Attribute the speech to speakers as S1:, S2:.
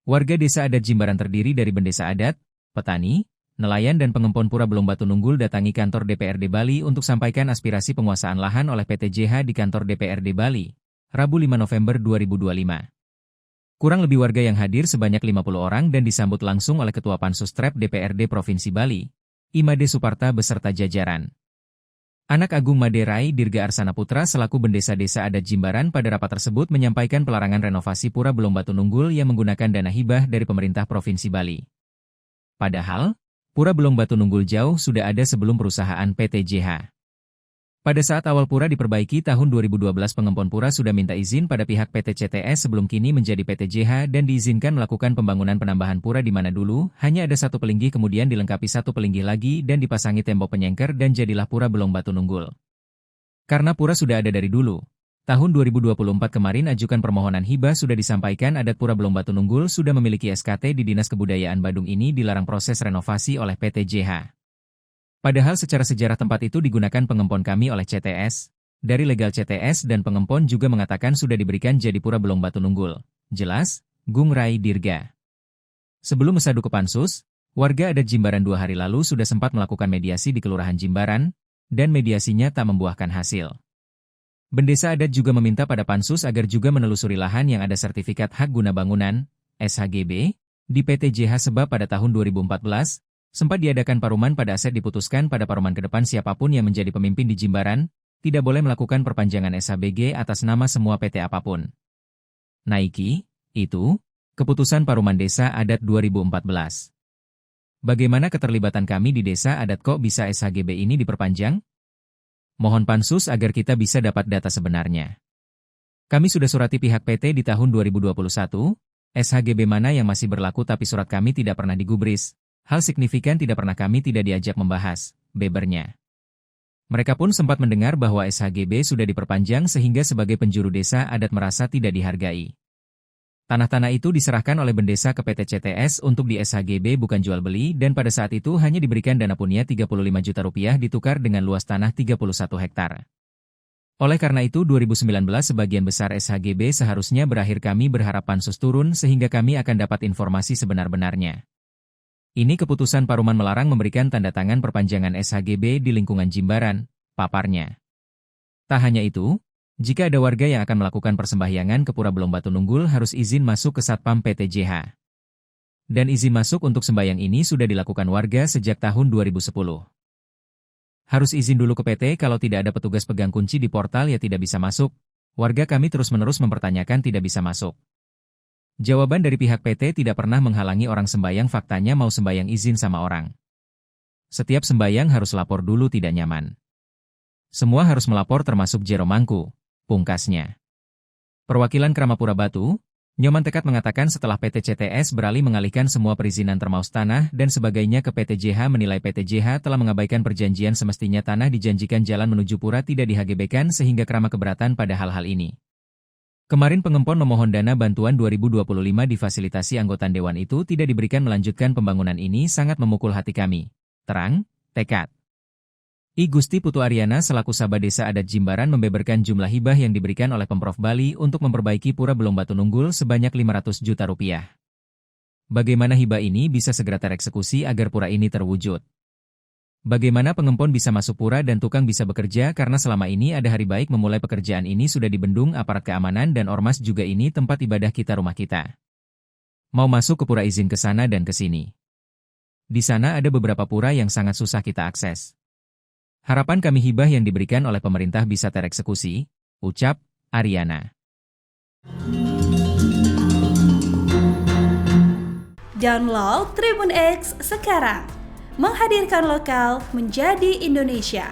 S1: Warga desa adat Jimbaran terdiri dari bendesa adat, petani, nelayan dan pengempon Pura Belong Batu Nunggul datangi kantor DPRD Bali untuk sampaikan aspirasi penguasaan lahan oleh PT JH di kantor DPRD Bali, Rabu 5 November 2025. Kurang lebih warga yang hadir sebanyak 50 orang dan disambut langsung oleh Ketua Pansus TREP DPRD Provinsi Bali, Imade Suparta beserta jajaran. Anak Agung Made Rai Dirga Arsana Putra selaku bendesa desa adat Jimbaran pada rapat tersebut menyampaikan pelarangan renovasi Pura Belong Batu Nunggul yang menggunakan dana hibah dari pemerintah Provinsi Bali. Padahal, Pura Belong Batu Nunggul jauh sudah ada sebelum perusahaan PT JH. Pada saat awal Pura diperbaiki tahun 2012 pengempon Pura sudah minta izin pada pihak PT CTS sebelum kini menjadi PT JH dan diizinkan melakukan pembangunan penambahan Pura di mana dulu hanya ada satu pelinggih kemudian dilengkapi satu pelinggih lagi dan dipasangi tembok penyengker dan jadilah Pura Belong Batu Nunggul. Karena Pura sudah ada dari dulu, tahun 2024 kemarin ajukan permohonan hibah sudah disampaikan adat Pura Belong Batu Nunggul sudah memiliki SKT di Dinas Kebudayaan Badung ini dilarang proses renovasi oleh PT JH. Padahal secara sejarah tempat itu digunakan pengempon kami oleh CTS. Dari legal CTS dan pengempon juga mengatakan sudah diberikan jadi Pura Belong Batu Nunggul. Jelas, Gung Rai Dirga. Sebelum mesadu ke Pansus, warga adat Jimbaran 2 hari lalu sudah sempat melakukan mediasi di Kelurahan Jimbaran, dan mediasinya tak membuahkan hasil. Bendesa adat juga meminta pada Pansus agar juga menelusuri lahan yang ada sertifikat hak guna bangunan, SHGB, di PT JH sebab pada tahun 2014, sempat diadakan paruman pada aset diputuskan pada paruman ke depan siapapun yang menjadi pemimpin di Jimbaran, tidak boleh melakukan perpanjangan SHBG atas nama semua PT apapun. Naiki, itu, keputusan paruman desa adat 2014. Bagaimana keterlibatan kami di desa adat kok bisa SHGB ini diperpanjang? Mohon Pansus agar kita bisa dapat data sebenarnya. Kami sudah surati pihak PT di tahun 2021, SHGB mana yang masih berlaku tapi surat kami tidak pernah digubris. Hal signifikan tidak pernah kami tidak diajak membahas, bebernya. Mereka pun sempat mendengar bahwa SHGB sudah diperpanjang sehingga sebagai penjuru desa adat merasa tidak dihargai. Tanah-tanah itu diserahkan oleh bendesa ke PT CTS untuk di SHGB bukan jual beli dan pada saat itu hanya diberikan dana punya 35 juta rupiah ditukar dengan luas tanah 31 hektar. Oleh karena itu 2019 sebagian besar SHGB seharusnya berakhir kami berharap Pansus turun sehingga kami akan dapat informasi sebenar-benarnya. Ini keputusan paruman melarang memberikan tanda tangan perpanjangan SHGB di lingkungan Jimbaran, paparnya. Tak hanya itu, jika ada warga yang akan melakukan persembahyangan ke Pura Belong Batu Nunggul harus izin masuk ke Satpam PT JH. Dan izin masuk untuk sembahyang ini sudah dilakukan warga sejak tahun 2010. Harus izin dulu ke PT kalau tidak ada petugas pegang kunci di portal ya tidak bisa masuk. Warga kami terus-menerus mempertanyakan tidak bisa masuk. Jawaban dari pihak PT tidak pernah menghalangi orang sembayang faktanya mau sembayang izin sama orang. Setiap sembayang harus lapor dulu tidak nyaman. Semua harus melapor termasuk Jero Mangku, pungkasnya. Perwakilan Kramapura Batu, Nyoman Tekad mengatakan setelah PT CTS beralih mengalihkan semua perizinan termaus tanah dan sebagainya ke PT JH menilai PT JH telah mengabaikan perjanjian semestinya tanah dijanjikan jalan menuju Pura tidak di-HGB-kan sehingga Krama keberatan pada hal-hal ini. Kemarin pengempon memohon dana bantuan 2025 difasilitasi anggota Dewan itu tidak diberikan melanjutkan pembangunan ini sangat memukul hati kami. Terang, tekad. I Gusti Putu Aryana selaku Sabah Desa Adat Jimbaran membeberkan jumlah hibah yang diberikan oleh Pemprov Bali untuk memperbaiki Pura Belong Batu Nunggul sebanyak 500 juta rupiah. Bagaimana hibah ini bisa segera tereksekusi agar Pura ini terwujud? Bagaimana pengempon bisa masuk Pura dan tukang bisa bekerja karena selama ini ada hari baik memulai pekerjaan ini sudah dibendung aparat keamanan dan ormas juga ini tempat ibadah kita rumah kita. Mau masuk ke Pura izin ke sana dan ke sini. Di sana ada beberapa Pura yang sangat susah kita akses. Harapan kami hibah yang diberikan oleh pemerintah bisa tereksekusi, ucap Aryana.
S2: Download Tribun X sekarang. Menghadirkan lokal menjadi Indonesia.